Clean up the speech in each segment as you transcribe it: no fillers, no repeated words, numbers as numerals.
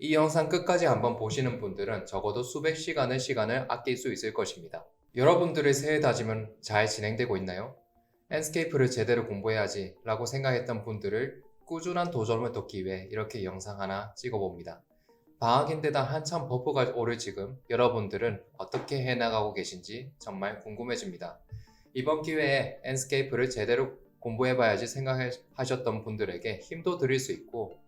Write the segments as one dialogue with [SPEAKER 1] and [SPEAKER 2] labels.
[SPEAKER 1] 이 영상 끝까지 한번 보시는 분들은 적어도 수백 시간을 아낄 수 있을 것입니다. 여러분들의 새해 다짐은 잘 진행되고 있나요? 앤스케이프를 제대로 공부해야지 라고 생각했던 분들을 꾸준한 도전을 돕기 위해 이렇게 영상 하나 찍어봅니다. 방학인데다 한참 버프가 오를 지금 여러분들은 어떻게 해나가고 계신지 정말 궁금해집니다. 이번 기회에 앤스케이프를 제대로 공부해봐야지 생각하셨던 분들에게 힘도 드릴 수 있고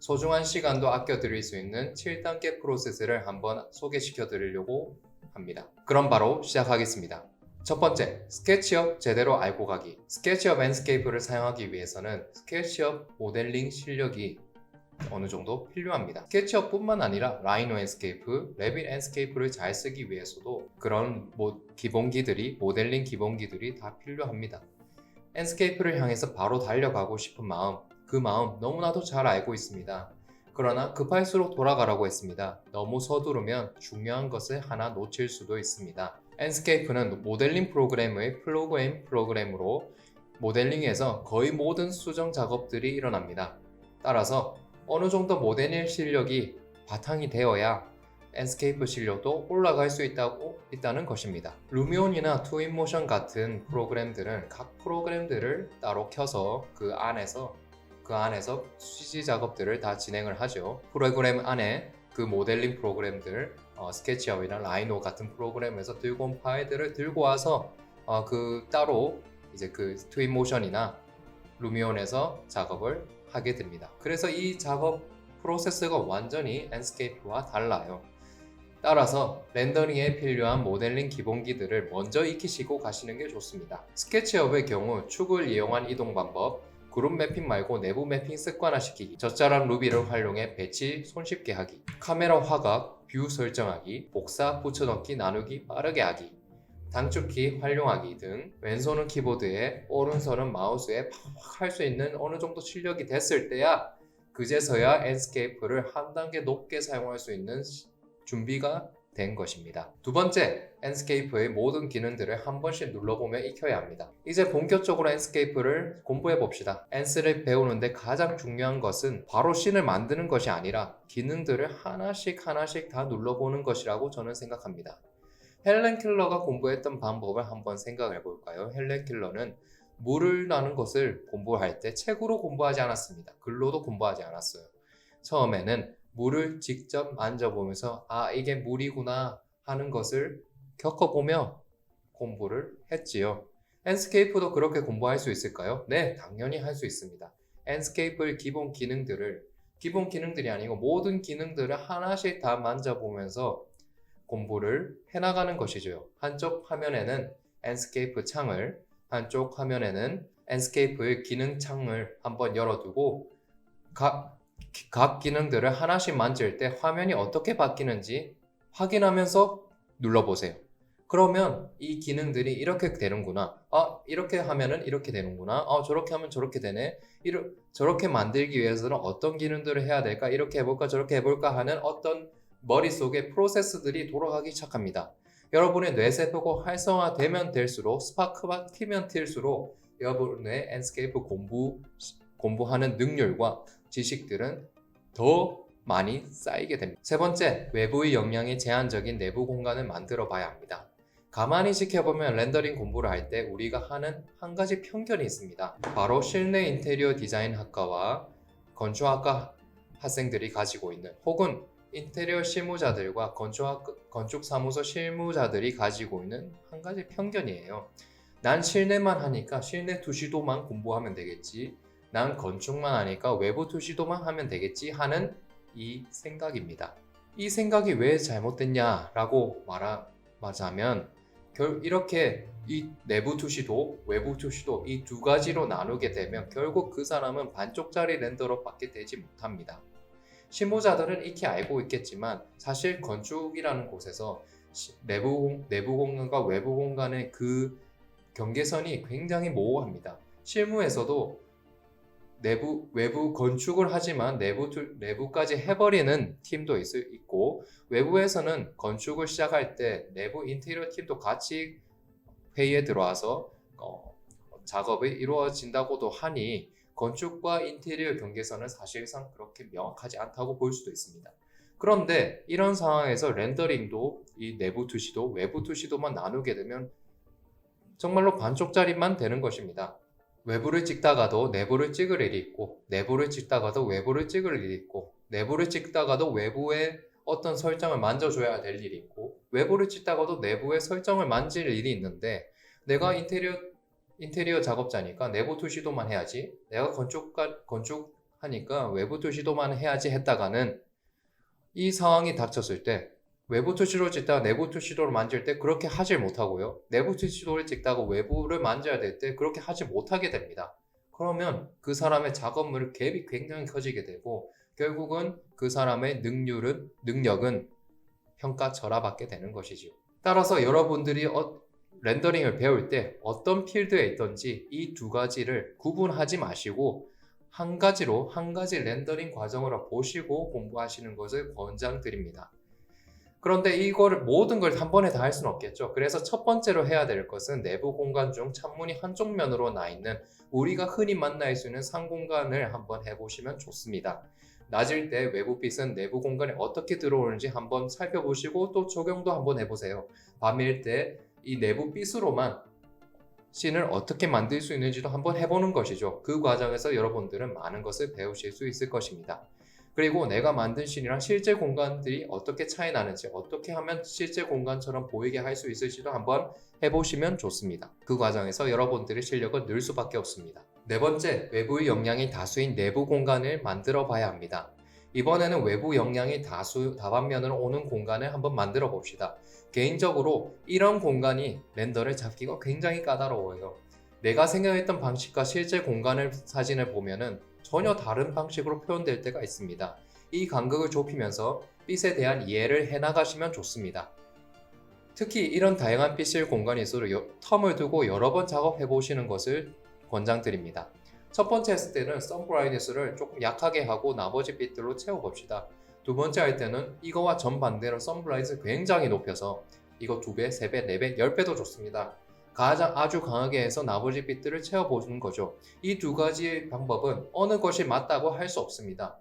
[SPEAKER 1] 소중한 시간도 아껴 드릴 수 있는 7단계 프로세스를 한번 소개시켜 드리려고 합니다. 그럼 바로 시작하겠습니다. 첫 번째, 스케치업 제대로 알고 가기. 스케치업 앤스케이프를 사용하기 위해서는 스케치업 모델링 실력이 어느 정도 필요합니다. 스케치업뿐만 아니라 라이노 앤스케이프, 레빗 앤스케이프를 잘 쓰기 위해서도 그런 기본기들이, 모델링 기본기들이 다 필요합니다. 앤스케이프를 향해서 바로 달려가고 싶은 마음, 그 마음 너무나도 잘 알고 있습니다. 그러나 급할수록 돌아가라고 했습니다. 너무 서두르면 중요한 것을 하나 놓칠 수도 있습니다. 앤스케이프는 모델링 프로그램의 플러그인 프로그램으로 모델링에서 거의 모든 수정 작업들이 일어납니다. 따라서 어느 정도 모델링 실력이 바탕이 되어야 앤스케이프 실력도 올라갈 수 있다는 것입니다. 루미온이나 투인모션 같은 프로그램들은 각 프로그램들을 따로 켜서 그 안에서 CG 작업들을 다 진행을 하죠. 프로그램 안에 그 모델링 프로그램들, 스케치업이나 라이노 같은 프로그램에서 들고 온 파일들을 들고 와서 따로 이제 그 트윈모션이나 루미온에서 작업을 하게 됩니다. 그래서 이 작업 프로세스가 완전히 앤스케이프와 달라요. 따라서 렌더링에 필요한 모델링 기본기들을 먼저 익히시고 가시는 게 좋습니다. 스케치업의 경우 축을 이용한 이동 방법, 그룹 매핑 말고 내부 매핑 습관화시키기, 젖자랑 루비를 활용해 배치 손쉽게 하기, 카메라 화각, 뷰 설정하기, 복사, 붙여넣기, 나누기 빠르게 하기, 단축키 활용하기 등 왼손은 키보드에 오른손은 마우스에 팍팍 할 수 있는 어느 정도 실력이 됐을 때야 그제서야 앤스케이프를 한 단계 높게 사용할 수 있는 준비가 된 것입니다. 두 번째, 앤스케이프의 모든 기능들을 한 번씩 눌러보며 익혀야 합니다. 이제 본격적으로 앤스케이프를 공부해 봅시다. 앤스를 배우는데 가장 중요한 것은 바로 씬을 만드는 것이 아니라 기능들을 하나씩 다 눌러보는 것이라고 저는 생각합니다. 헬렌 켈러가 공부했던 방법을 한번 생각해 볼까요? 헬렌 켈러는 물을 나는 것을 공부할 때 책으로 공부하지 않았습니다. 글로도 공부하지 않았어요. 처음에는 물을 직접 만져보면서 이게 물이구나 하는 것을 겪어보며 공부를 했지요. 앤스케이프도 그렇게 공부할 수 있을까요? 네, 당연히 할 수 있습니다. 앤스케이프의 기본 기능들이 아니고 모든 기능들을 하나씩 다 만져보면서 공부를 해나가는 것이죠. 한쪽 화면에는 앤스케이프 창을, 한쪽 화면에는 앤스케이프의 기능 창을 한번 열어두고 각 기능들을 하나씩 만질 때 화면이 어떻게 바뀌는지 확인하면서 눌러보세요. 그러면 이 기능들이 이렇게 되는구나. 이렇게 하면은 이렇게 되는구나. 저렇게 하면 저렇게 되네. 저렇게 만들기 위해서는 어떤 기능들을 해야 될까? 이렇게 해볼까? 저렇게 해볼까? 하는 어떤 머릿속에 프로세스들이 돌아가기 시작합니다. 여러분의 뇌세포가 활성화되면 될수록 스파크가 튀면 튈수록 여러분의 앤스케이프 공부하는 능률과 지식들은 더 많이 쌓이게 됩니다. 세 번째, 외부의 역량이 제한적인 내부 공간을 만들어 봐야 합니다. 가만히 지켜보면 렌더링 공부를 할 때 우리가 하는 한 가지 편견이 있습니다. 바로 실내 인테리어 디자인 학과와 건축학과 학생들이 가지고 있는, 혹은 인테리어 실무자들과 건축사무소 실무자들이 가지고 있는 한 가지 편견이에요. 난 실내만 하니까 실내 투시도만 공부하면 되겠지. 난 건축만 하니까 외부 투시도만 하면 되겠지 하는 이 생각입니다. 이 생각이 왜 잘못됐냐라고 말하자면 이렇게 이 내부 투시도, 외부 투시도 이 두 가지로 나누게 되면 결국 그 사람은 반쪽짜리 렌더러밖에 되지 못합니다. 실무자들은 익히 알고 있겠지만 사실 건축이라는 곳에서 내부 공간과 외부 공간의 그 경계선이 굉장히 모호합니다. 실무에서도 외부 건축을 하지만 내부까지 해버리는 팀도 있고, 외부에서는 건축을 시작할 때 내부 인테리어 팀도 같이 회의에 들어와서 작업이 이루어진다고도 하니 건축과 인테리어 경계선은 사실상 그렇게 명확하지 않다고 볼 수도 있습니다. 그런데 이런 상황에서 렌더링도 이 내부 투시도, 외부 투시도만 나누게 되면 정말로 반쪽짜리만 되는 것입니다. 외부를 찍다가도 내부를 찍을 일이 있고, 내부를 찍다가도 외부를 찍을 일이 있고, 내부를 찍다가도 외부의 어떤 설정을 만져줘야 될 일이 있고, 외부를 찍다가도 내부의 설정을 만질 일이 있는데, 내가 인테리어 작업자니까 내부 투시도만 해야지, 내가 건축하니까 외부 투시도만 해야지 했다가는 이 상황이 닥쳤을 때 외부 투시도를 찍다가 내부 투시도를 만질 때 그렇게 하질 못하고요. 내부 투시도를 찍다가 외부를 만져야 될 때 그렇게 하지 못하게 됩니다. 그러면 그 사람의 작업물 갭이 굉장히 커지게 되고 결국은 그 사람의 능력은 평가절하받게 되는 것이죠. 따라서 여러분들이 렌더링을 배울 때 어떤 필드에 있든지 이 두 가지를 구분하지 마시고 한 가지 렌더링 과정으로 보시고 공부하시는 것을 권장드립니다. 그런데 이거를 모든 걸 한 번에 다 할 수는 없겠죠. 그래서 첫 번째로 해야 될 것은 내부 공간 중 창문이 한쪽 면으로 나 있는 우리가 흔히 만날 수 있는 상공간을 한번 해보시면 좋습니다. 낮일 때 외부빛은 내부 공간에 어떻게 들어오는지 한번 살펴보시고 또 적용도 한번 해보세요. 밤일 때 이 내부빛으로만 씬을 어떻게 만들 수 있는지도 한번 해보는 것이죠. 그 과정에서 여러분들은 많은 것을 배우실 수 있을 것입니다. 그리고 내가 만든 씬이랑 실제 공간들이 어떻게 차이 나는지, 어떻게 하면 실제 공간처럼 보이게 할 수 있을지도 한번 해보시면 좋습니다. 그 과정에서 여러분들의 실력은 늘 수밖에 없습니다. 네 번째, 외부의 영향이 다수인 내부 공간을 만들어 봐야 합니다. 이번에는 외부 영향이 다반면으로 오는 공간을 한번 만들어 봅시다. 개인적으로 이런 공간이 렌더를 잡기가 굉장히 까다로워요. 내가 생각했던 방식과 실제 공간을 사진을 보면은 전혀 다른 방식으로 표현될 때가 있습니다. 이 간극을 좁히면서 빛에 대한 이해를 해나가시면 좋습니다. 특히 이런 다양한 빛의 공간이 있도록 텀을 두고 여러 번 작업해 보시는 것을 권장드립니다. 첫 번째 했을 때는 선브라이트니스를 조금 약하게 하고 나머지 빛들로 채워봅시다. 두 번째 할 때는 이거와 정반대로 선브라이트를 굉장히 높여서 이거 2배, 3배, 4배, 10배도 좋습니다. 아주 강하게 해서 나머지 빛들을 채워보는 거죠. 이 두 가지 방법은 어느 것이 맞다고 할 수 없습니다.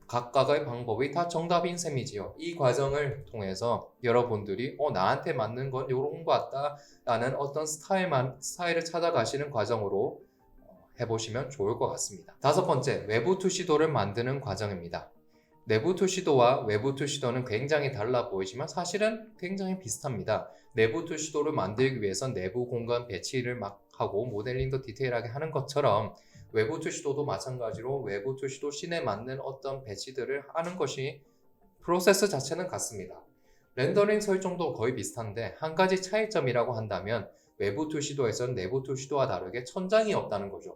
[SPEAKER 1] 각각의 방법이 다 정답인 셈이지요. 이 과정을 통해서 여러분들이 나한테 맞는 건 요런 거 같다 라는 어떤 스타일을 찾아가시는 과정으로 해보시면 좋을 것 같습니다. 다섯 번째, 외부 투시도를 만드는 과정입니다. 내부 투시도와 외부 투시도는 굉장히 달라 보이지만 사실은 굉장히 비슷합니다. 내부 투시도를 만들기 위해선 내부 공간 배치를 막 하고 모델링도 디테일하게 하는 것처럼 외부 투시도도 마찬가지로 외부 투시도 씬에 맞는 어떤 배치들을 하는 것이 프로세스 자체는 같습니다. 렌더링 설정도 거의 비슷한데 한 가지 차이점이라고 한다면 외부 투시도에서는 내부 투시도와 다르게 천장이 없다는 거죠.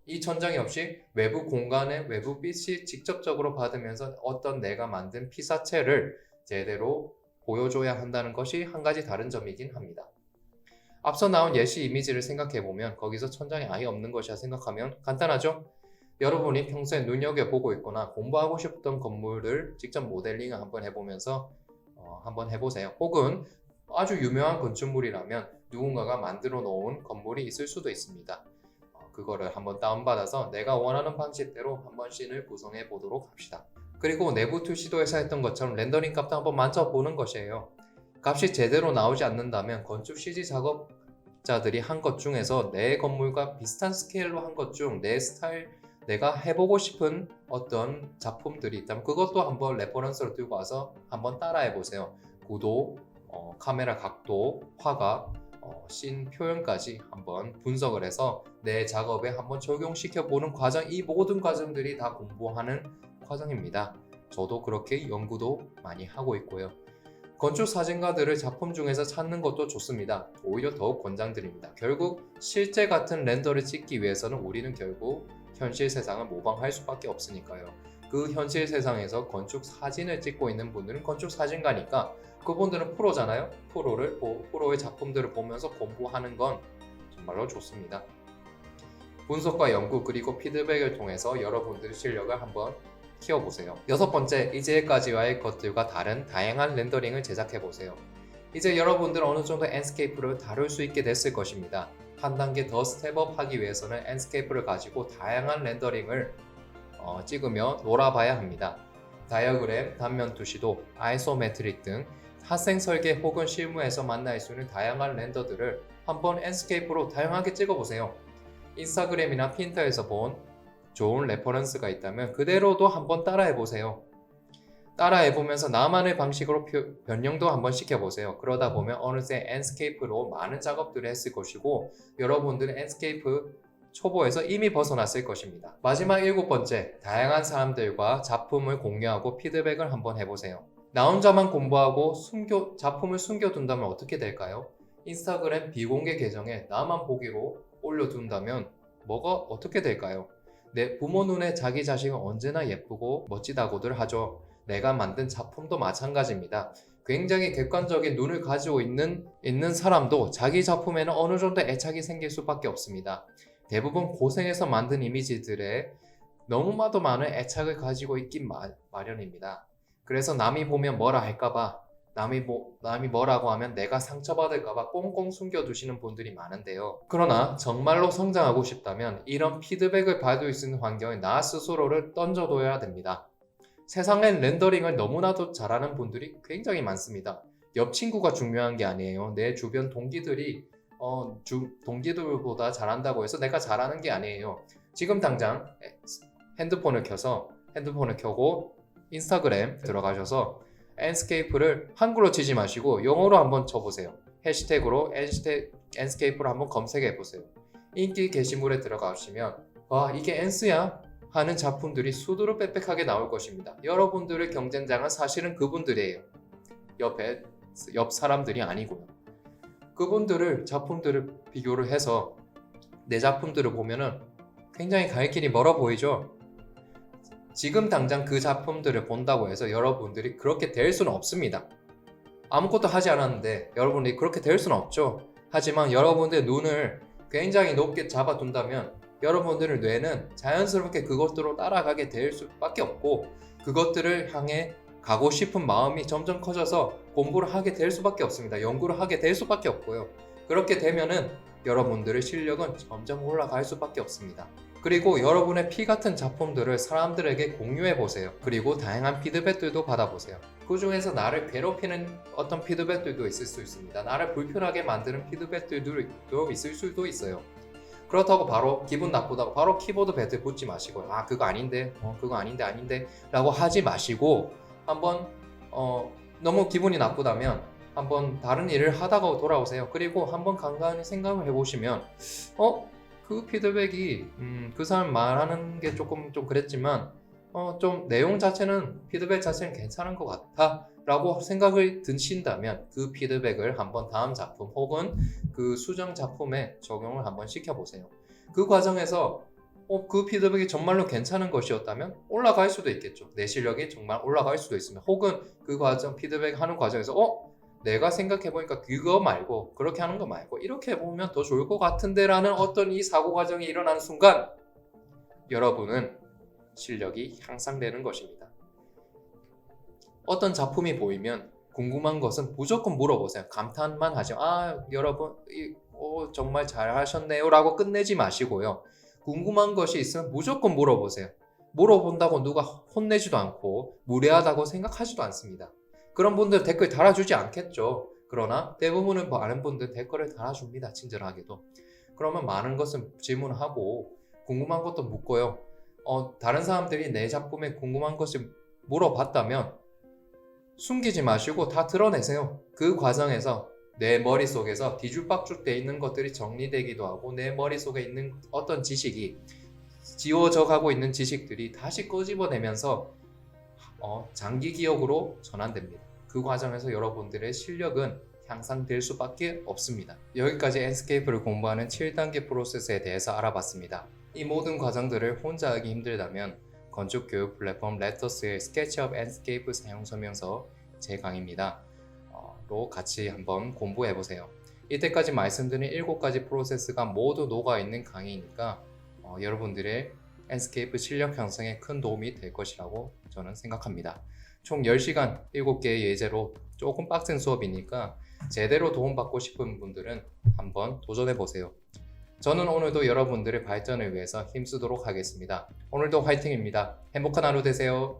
[SPEAKER 1] 이 천장이 없이 외부 공간에 외부 빛이 직접적으로 받으면서 어떤 내가 만든 피사체를 제대로 보여줘야 한다는 것이 한 가지 다른 점이긴 합니다. 앞서 나온 예시 이미지를 생각해보면 거기서 천장이 아예 없는 것이라 생각하면 간단하죠? 여러분이 평소에 눈여겨보고 있거나 공부하고 싶었던 건물을 직접 모델링을 한번 해보면서 한번 해보세요. 혹은 아주 유명한 건축물이라면 누군가가 만들어 놓은 건물이 있을 수도 있습니다. 그거를 한번 다운받아서 내가 원하는 방식대로 한번 씬을 구성해 보도록 합시다. 그리고 내부 투시도에서 했던 것처럼 렌더링 값도 한번 만져보는 것이에요. 값이 제대로 나오지 않는다면 건축 CG 작업자들이 한 것 중에서 내 건물과 비슷한 스케일로 한 것 중 내 스타일, 내가 해보고 싶은 어떤 작품들이 있다면 그것도 한번 레퍼런스로 들고 와서 한번 따라해 보세요. 구도, 카메라 각도, 화각, 씬 표현까지 한번 분석을 해서 내 작업에 한번 적용시켜 보는 과정, 이 모든 과정들이 다 공부하는 과정입니다. 저도 그렇게 연구도 많이 하고 있고요. 건축 사진가들을 작품 중에서 찾는 것도 좋습니다. 오히려 더욱 권장드립니다. 결국 실제 같은 렌더를 찍기 위해서는 우리는 결국 현실 세상을 모방할 수밖에 없으니까요. 그 현실 세상에서 건축 사진을 찍고 있는 분들은 건축 사진가니까 그분들은 프로잖아요. 프로의 작품들을 보면서 공부하는 건 정말로 좋습니다. 분석과 연구 그리고 피드백을 통해서 여러분들의 실력을 한번 키워보세요. 여섯 번째, 이제까지와의 것들과 다른 다양한 렌더링을 제작해보세요. 이제 여러분들은 어느 정도 앤스케이프를 다룰 수 있게 됐을 것입니다. 한 단계 더 스텝업 하기 위해서는 앤스케이프를 가지고 다양한 렌더링을 찍으며 놀아봐야 합니다. 다이어그램, 단면 투시도, 아이소메트릭 등 학생 설계 혹은 실무에서 만날 수 있는 다양한 렌더들을 한번 enscape로 다양하게 찍어보세요. 인스타그램이나 핀터에서 본 좋은 레퍼런스가 있다면 그대로도 한번 따라해보세요. 따라해보면서 나만의 방식으로 변형도 한번 시켜보세요. 그러다 보면 어느새 enscape로 많은 작업들을 했을 것이고 여러분들은 enscape 초보에서 이미 벗어났을 것입니다. 마지막 7번째, 다양한 사람들과 작품을 공유하고 피드백을 한번 해보세요. 나 혼자만 공부하고 작품을 숨겨둔다면 어떻게 될까요? 인스타그램 비공개 계정에 나만 보기로 올려둔다면 뭐가 어떻게 될까요? 내 부모 눈에 자기 자식은 언제나 예쁘고 멋지다고들 하죠. 내가 만든 작품도 마찬가지입니다. 굉장히 객관적인 눈을 가지고 있는 사람도 자기 작품에는 어느 정도 애착이 생길 수밖에 없습니다. 대부분 고생해서 만든 이미지들에 너무나도 많은 애착을 가지고 있긴 마련입니다. 그래서 남이 보면 뭐라 할까봐, 남이 뭐라고 하면 내가 상처받을까봐 꽁꽁 숨겨두시는 분들이 많은데요. 그러나 정말로 성장하고 싶다면 이런 피드백을 받을 수 있는 환경에 나 스스로를 던져둬야 됩니다. 세상엔 렌더링을 너무나도 잘하는 분들이 굉장히 많습니다. 옆 친구가 중요한 게 아니에요. 내 주변 동기들보다 잘한다고 해서 내가 잘하는 게 아니에요. 지금 당장 핸드폰을 켜고 인스타그램 들어가셔서 enscape를 한글로 치지 마시고 영어로 한번 쳐보세요. 해시태그로 enscape를 한번 검색해 보세요. 인기 게시물에 들어가시면 이게 엔스야? 하는 작품들이 수두룩 빽빽하게 나올 것입니다. 여러분들의 경쟁자는 사실은 그분들이에요. 옆 사람들이 아니고요. 그분들을 작품들을 비교를 해서 내 작품들을 보면은 굉장히 갈 길이 멀어 보이죠? 지금 당장 그 작품들을 본다고 해서 여러분들이 그렇게 될 수는 없습니다. 아무것도 하지 않았는데 여러분들이 그렇게 될 수는 없죠. 하지만 여러분들의 눈을 굉장히 높게 잡아둔다면 여러분들의 뇌는 자연스럽게 그것들로 따라가게 될 수밖에 없고 그것들을 향해 가고 싶은 마음이 점점 커져서 공부를 하게 될 수밖에 없습니다. 연구를 하게 될 수밖에 없고요. 그렇게 되면은 여러분들의 실력은 점점 올라갈 수밖에 없습니다. 그리고 여러분의 피 같은 작품들을 사람들에게 공유해 보세요. 그리고 다양한 피드백들도 받아보세요. 그 중에서 나를 괴롭히는 어떤 피드백들도 있을 수 있습니다. 나를 불편하게 만드는 피드백들도 있을 수도 있어요. 그렇다고 바로 기분 나쁘다고 바로 키보드 배트에 붙지 마시고요. 그거 아닌데 라고 하지 마시고 한번 너무 기분이 나쁘다면 한번 다른 일을 하다가 돌아오세요. 그리고 한번 간간히 생각을 해보시면 그 피드백이 그 사람 말하는 게 좀 그랬지만 좀 내용 자체는 피드백 자체는 괜찮은 것 같아 라고 생각을 드신다면 그 피드백을 한번 다음 작품 혹은 그 수정 작품에 적용을 한번 시켜보세요. 그 과정에서 그 피드백이 정말로 괜찮은 것이었다면 올라갈 수도 있겠죠. 내 실력이 정말 올라갈 수도 있습니다. 혹은 그 과정 피드백 하는 과정에서 내가 생각해보니까 그거 말고 그렇게 하는 거 말고 이렇게 해보면 더 좋을 것 같은데 라는 어떤 이 사고 과정이 일어나는 순간 여러분은 실력이 향상되는 것입니다. 어떤 작품이 보이면 궁금한 것은 무조건 물어보세요. 감탄만 하지 여러분 정말 잘하셨네요 라고 끝내지 마시고요. 궁금한 것이 있으면 무조건 물어보세요. 물어본다고 누가 혼내지도 않고 무례하다고 생각하지도 않습니다. 그런 분들 댓글 달아주지 않겠죠. 그러나 대부분은 많은 분들 댓글을 달아줍니다. 친절하게도. 그러면 많은 것은 질문하고 궁금한 것도 묻고요. 다른 사람들이 내 작품에 궁금한 것을 물어봤다면 숨기지 마시고 다 드러내세요. 그 과정에서 내 머릿속에서 뒤죽박죽 돼 있는 것들이 정리되기도 하고 내 머릿속에 있는 어떤 지식이 지워져 가고 있는 지식들이 다시 끄집어내면서 장기 기억으로 전환됩니다. 그 과정에서 여러분들의 실력은 향상될 수밖에 없습니다. 여기까지 enscape를 공부하는 7단계 프로세스에 대해서 알아봤습니다. 이 모든 과정들을 혼자 하기 힘들다면 건축교육 플랫폼 레터스의 스케치업 enscape 사용 설명서 제 강의입니다. 로 같이 한번 공부해보세요. 이때까지 말씀드린 7가지 프로세스가 모두 녹아있는 강의이니까 여러분들의 enscape 실력 형성에 큰 도움이 될 것이라고 저는 생각합니다. 총 10시간 7개의 예제로 조금 빡센 수업이니까 제대로 도움받고 싶은 분들은 한번 도전해보세요. 저는 오늘도 여러분들의 발전을 위해서 힘쓰도록 하겠습니다. 오늘도 화이팅입니다. 행복한 하루 되세요.